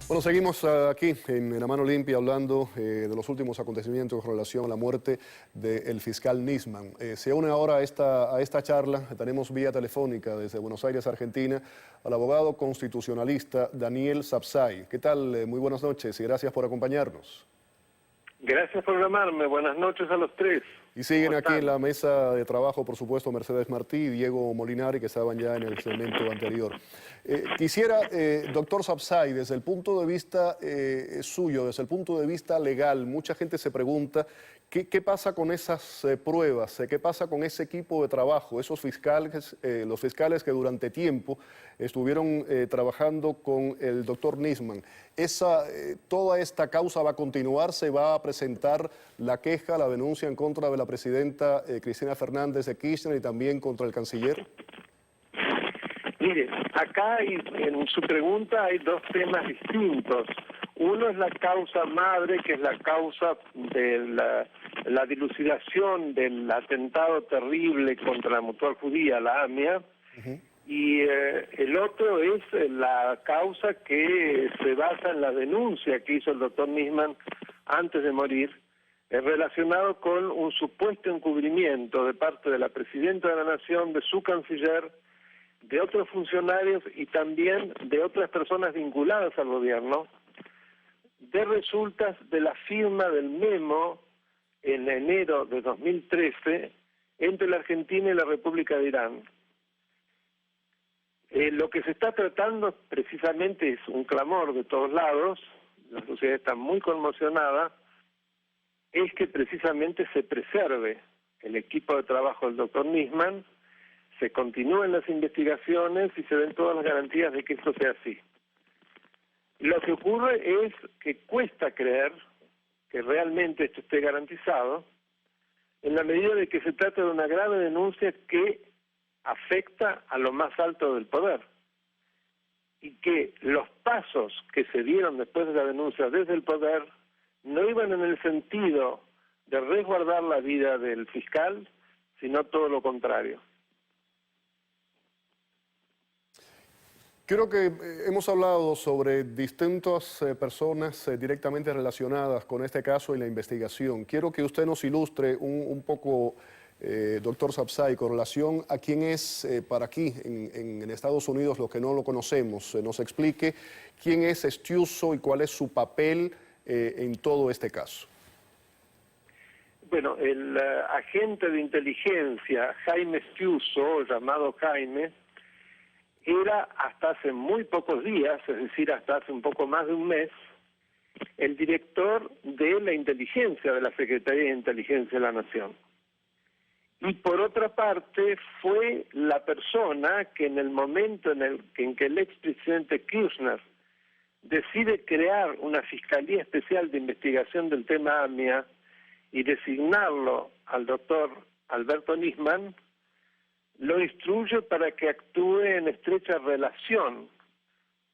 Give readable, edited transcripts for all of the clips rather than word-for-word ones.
Bueno, seguimos aquí en La Mano Limpia hablando de los últimos acontecimientos con relación a la muerte del fiscal Nisman. Se une ahora a esta charla, tenemos vía telefónica desde Buenos Aires, Argentina, al abogado constitucionalista Daniel Sapsay. ¿Qué tal? Muy buenas noches y gracias por acompañarnos. Gracias por llamarme. Buenas noches a los tres. Y siguen aquí en la mesa de trabajo, por supuesto, Mercedes Martí y Diego Molinari, que estaban ya en el segmento anterior. Quisiera, doctor Sapsay, desde el punto de vista suyo, desde el punto de vista legal, mucha gente se pregunta qué pasa con esas pruebas, qué pasa con ese equipo de trabajo, esos fiscales, los fiscales que durante tiempo estuvieron trabajando con el doctor Nisman. ¿Toda esta causa va a continuar? ¿Se va a presentar la queja, la denuncia en contra de la presidenta Cristina Fernández de Kirchner y también contra el canciller? Mire, acá en su pregunta hay dos temas distintos. Uno es la causa madre, que es la causa de la dilucidación del atentado terrible contra la Mutual Judía, la AMIA, y el otro es la causa que se basa en la denuncia que hizo el doctor Nisman antes de morir, relacionado con un supuesto encubrimiento de parte de la Presidenta de la Nación, de su canciller, de otros funcionarios y también de otras personas vinculadas al gobierno, de resultas de la firma del memo en enero de 2013 entre la Argentina y la República de Irán. Lo que se está tratando precisamente es un clamor de todos lados, la sociedad está muy conmocionada, es que precisamente se preserve el equipo de trabajo del doctor Nisman, se continúen las investigaciones y se den todas las garantías de que esto sea así. Lo que ocurre es que cuesta creer que realmente esto esté garantizado, en la medida de que se trata de una grave denuncia que afecta a lo más alto del poder, y que los pasos que se dieron después de la denuncia desde el poder no iban en el sentido de resguardar la vida del fiscal, sino todo lo contrario. Creo que hemos hablado sobre distintas personas directamente relacionadas con este caso y la investigación. Quiero que usted nos ilustre un poco, doctor Sapsay, con relación a quién es para aquí en Estados Unidos, los que no lo conocemos, nos explique quién es Estiuso y cuál es su papel en todo este caso. Bueno, el agente de inteligencia Jaime Estiuso, llamado Jaime, era hasta hace muy pocos días, es decir, hasta hace un poco más de un mes, el director de la inteligencia de la Secretaría de Inteligencia de la Nación. Y por otra parte, fue la persona que en el momento en que el expresidente Kirchner decide crear una Fiscalía Especial de Investigación del tema AMIA y designarlo al doctor Alberto Nisman, lo instruye para que actúe en estrecha relación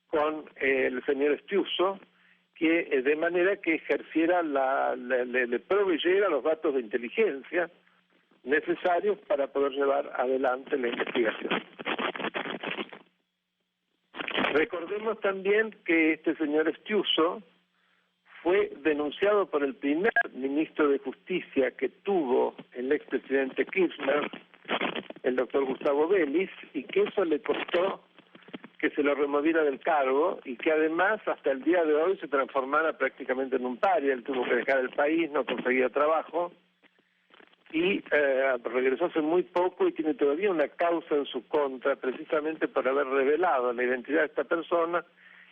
con el señor Estiuso, que de manera que ejerciera le proveyera los datos de inteligencia necesarios para poder llevar adelante la investigación. Recordemos también que este señor Estiuso fue denunciado por el primer ministro de Justicia que tuvo el expresidente Kirchner, el doctor Gustavo Vélez, y que eso le costó que se lo removiera del cargo y que además hasta el día de hoy se transformara prácticamente en un paria. Él tuvo que dejar el país, no conseguía trabajo y regresó hace muy poco y tiene todavía una causa en su contra precisamente por haber revelado la identidad de esta persona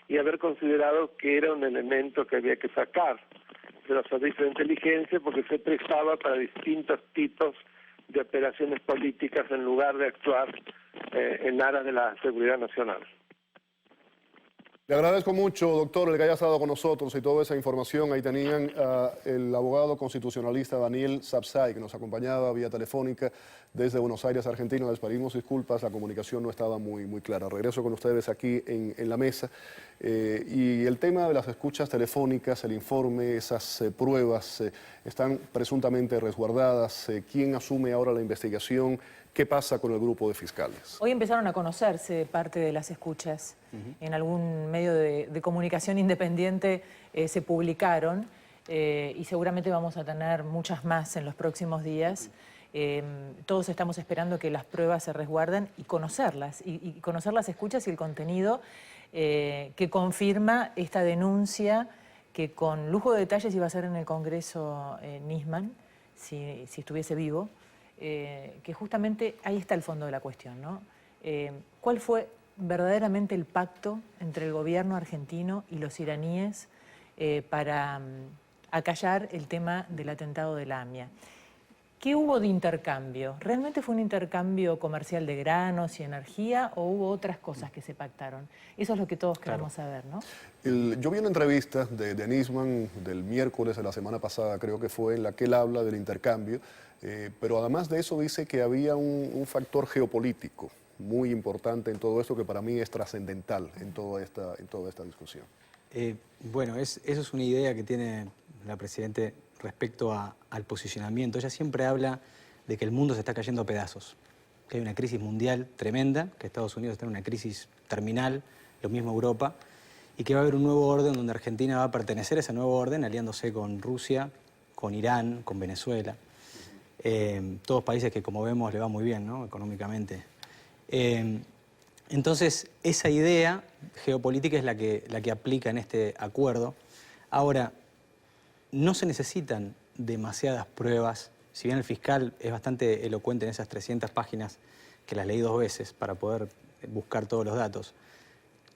y haber considerado que era un elemento que había que sacar de los servicios de inteligencia porque se prestaba para distintos tipos de operaciones políticas en lugar de actuar en aras de la seguridad nacional. Le agradezco mucho, doctor, el que haya estado con nosotros y toda esa información. Ahí tenían el abogado constitucionalista Daniel Sapsay, que nos acompañaba vía telefónica desde Buenos Aires, Argentina. Les pedimos disculpas, la comunicación no estaba muy clara. Regreso con ustedes aquí en la mesa. Y el tema de las escuchas telefónicas, el informe, esas pruebas están presuntamente resguardadas. ¿Quién asume ahora la investigación? ¿Qué pasa con el grupo de fiscales? Hoy empezaron a conocerse parte de las escuchas. En algún medio de comunicación independiente se publicaron y seguramente vamos a tener muchas más en los próximos días. Todos estamos esperando que las pruebas se resguarden y conocerlas, y conocer las escuchas y el contenido que confirma esta denuncia que con lujo de detalles iba a ser en el Congreso Nisman, si estuviese vivo, que justamente ahí está el fondo de la cuestión, ¿no? ¿Cuál fue verdaderamente el pacto entre el gobierno argentino y los iraníes para acallar el tema del atentado de la AMIA? ¿Qué hubo de intercambio? ¿Realmente fue un intercambio comercial de granos y energía o hubo otras cosas que se pactaron? Eso es lo que todos queremos saber, ¿no? Yo vi una entrevista de Nisman del miércoles de la semana pasada, creo que fue, en la que él habla del intercambio, pero además de eso dice que había un factor geopolítico muy importante en todo esto que para mí es trascendental en toda esta discusión. Bueno, eso es una idea que tiene la Presidenta respecto al posicionamiento. Ella siempre habla de que el mundo se está cayendo a pedazos, que hay una crisis mundial tremenda, que Estados Unidos está en una crisis terminal, lo mismo Europa, y que va a haber un nuevo orden donde Argentina va a pertenecer a ese nuevo orden aliándose con Rusia, con Irán, con Venezuela. Todos países que, como vemos, le va muy bien, ¿no?, económicamente. Entonces, esa idea geopolítica es la que aplica en este acuerdo. Ahora, no se necesitan demasiadas pruebas, si bien el fiscal es bastante elocuente en esas 300 páginas, que las leí 2 veces para poder buscar todos los datos.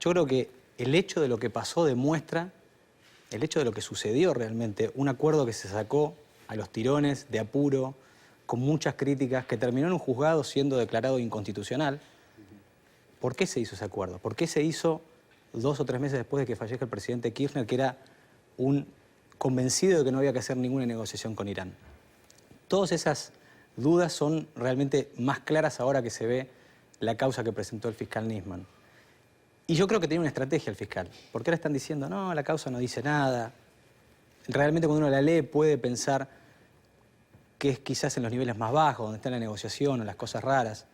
Yo creo que el hecho de lo que pasó demuestra, el hecho de lo que sucedió realmente, un acuerdo que se sacó a los tirones, de apuro, con muchas críticas, que terminó en un juzgado siendo declarado inconstitucional. ¿Por qué se hizo ese acuerdo? ¿Por qué se hizo 2 o 3 meses después de que fallezca el presidente Kirchner, que era un convencido de que no había que hacer ninguna negociación con Irán? Todas esas dudas son realmente más claras ahora que se ve la causa que presentó el fiscal Nisman. Y yo creo que tenía una estrategia el fiscal, porque ahora están diciendo, no, la causa no dice nada. Realmente cuando uno la lee puede pensar que es quizás en los niveles más bajos, donde está la negociación o las cosas raras.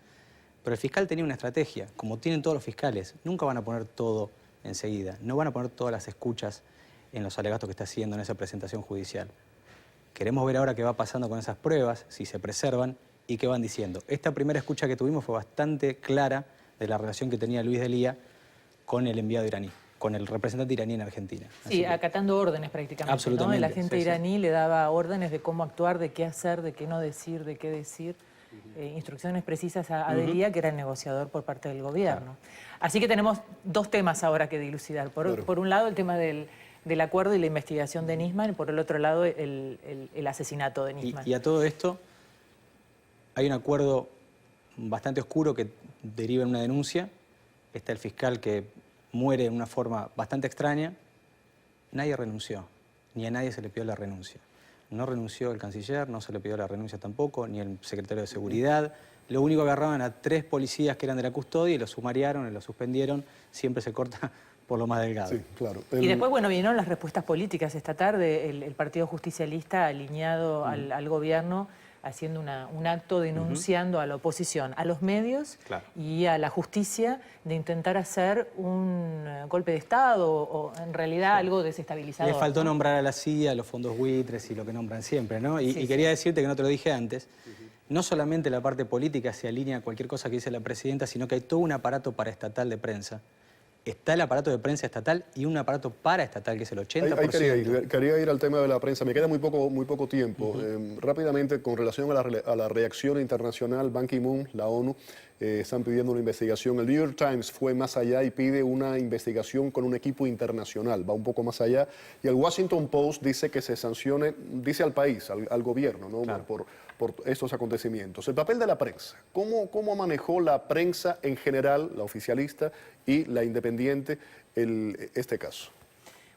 Pero el fiscal tenía una estrategia, como tienen todos los fiscales. Nunca van a poner todo enseguida, no van a poner todas las escuchas en los alegatos que está haciendo en esa presentación judicial. Queremos ver ahora qué va pasando con esas pruebas, si se preservan y qué van diciendo. Esta primera escucha que tuvimos fue bastante clara de la relación que tenía Luis Delía con el enviado iraní, con el representante iraní en Argentina. Sí, acatando órdenes prácticamente. Absolutamente. ¿No? El agente iraní le daba órdenes de cómo actuar, de qué hacer, de qué no decir, de qué decir. Instrucciones precisas a Delía, que era el negociador por parte del gobierno. Así que tenemos 2 temas ahora que dilucidar. Por un lado, el tema del acuerdo y la investigación de Nisman, y por el otro lado, el asesinato de Nisman. Y a todo esto, hay un acuerdo bastante oscuro que deriva en una denuncia. Está el fiscal que muere de una forma bastante extraña. Nadie renunció, ni a nadie se le pidió la renuncia. No renunció el canciller, no se le pidió la renuncia tampoco, ni el secretario de Seguridad. Lo único que agarraban a 3 policías que eran de la custodia y los sumariaron y los suspendieron. Siempre se corta por lo más delgado. Sí, claro. Y después, bueno, vinieron las respuestas políticas esta tarde. El Partido Justicialista alineado al gobierno, haciendo un acto denunciando a la oposición, a los medios y a la justicia de intentar hacer un golpe de Estado o en realidad algo desestabilizador. Le faltó ¿no? nombrar a la CIA, a los fondos buitres y lo que nombran siempre, ¿no? Y quería decirte, que no te lo dije antes, no solamente la parte política se alinea a cualquier cosa que dice la presidenta, sino que hay todo un aparato paraestatal de prensa. Está el aparato de prensa estatal y un aparato paraestatal, que es el 80%. Quería ir al tema de la prensa. Me queda muy poco tiempo. Rápidamente, con relación a la reacción internacional, Ban Ki-moon, la ONU, están pidiendo una investigación. El New York Times fue más allá y pide una investigación con un equipo internacional. Va un poco más allá. Y el Washington Post dice que se sancione, dice al país, al gobierno, ¿no? Claro. por estos acontecimientos. El papel de la prensa. ¿Cómo manejó la prensa en general, la oficialista y la independiente, este caso?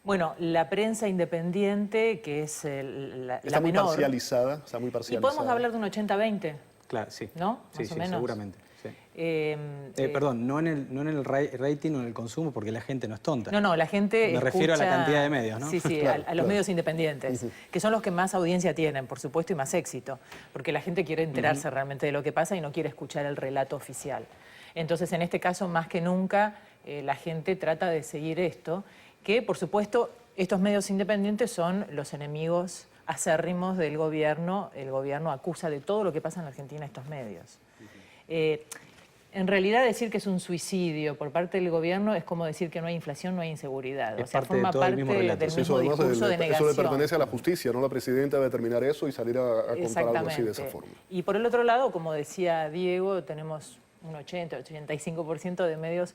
Bueno, la prensa independiente, que es la está muy menor, parcializada, está muy parcializada. Y podemos hablar de un 80-20. Claro, sí. ¿No? Sí, Más o menos. seguramente. Sí. Perdón, no en el rating o en el consumo, porque la gente no es tonta. No, la gente Me refiero a la cantidad de medios, ¿no? Sí, Claro, a los medios independientes, que son los que más audiencia tienen, por supuesto, y más éxito, porque la gente quiere enterarse realmente de lo que pasa y no quiere escuchar el relato oficial. Entonces, en este caso, más que nunca, la gente trata de seguir esto, que, por supuesto, estos medios independientes son los enemigos acérrimos del gobierno. El gobierno acusa de todo lo que pasa en la Argentina a estos medios. En realidad, decir que es un suicidio por parte del gobierno es como decir que no hay inflación, no hay inseguridad. Es O sea, parte de forma todo el parte mismo relato. del Eso mismo además discurso de eso negación. le pertenece a la justicia, ¿no? La presidenta debe determinar eso y salir a contar algo así de esa forma. Y por el otro lado, como decía Diego, tenemos un 80-85% de medios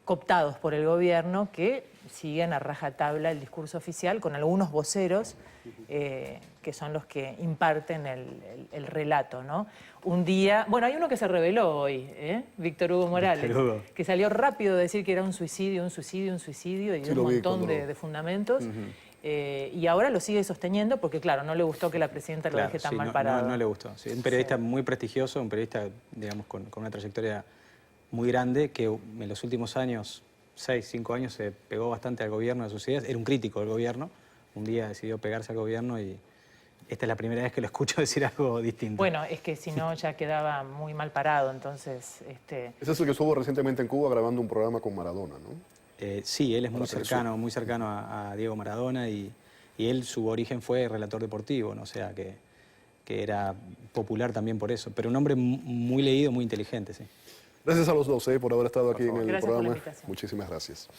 cooptados por el gobierno que siguen a rajatabla el discurso oficial con algunos voceros que son los que imparten el relato, ¿no? Un día, bueno, hay uno que se reveló hoy, Víctor Hugo Morales, Víctor Hugo. que salió rápido a decir que era un suicidio, y Sí, un lo vi montón cuando de fundamentos. Y ahora lo sigue sosteniendo porque, claro, no le gustó que la presidenta lo deje tan sí, mal no, parado. no le gustó. Sí, un periodista muy prestigioso, un periodista, digamos, con una trayectoria muy grande, que en los últimos años, 6, 5 años, se pegó bastante al gobierno de sus ideas. Era un crítico del gobierno. Un día decidió pegarse al gobierno y esta es la primera vez que lo escucho decir algo distinto. Bueno, es que si no ya quedaba muy mal parado, entonces... Ese es el que estuvo recientemente en Cuba grabando un programa con Maradona, ¿no? Sí, él es muy Televisión. cercano a Diego Maradona y él, su origen fue relator deportivo, ¿no? O sea, que era popular también por eso. Pero un hombre muy leído, muy inteligente, sí. Gracias a los dos por haber estado aquí en el Gracias por la programa. invitación. Muchísimas gracias.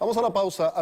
Vamos a la pausa.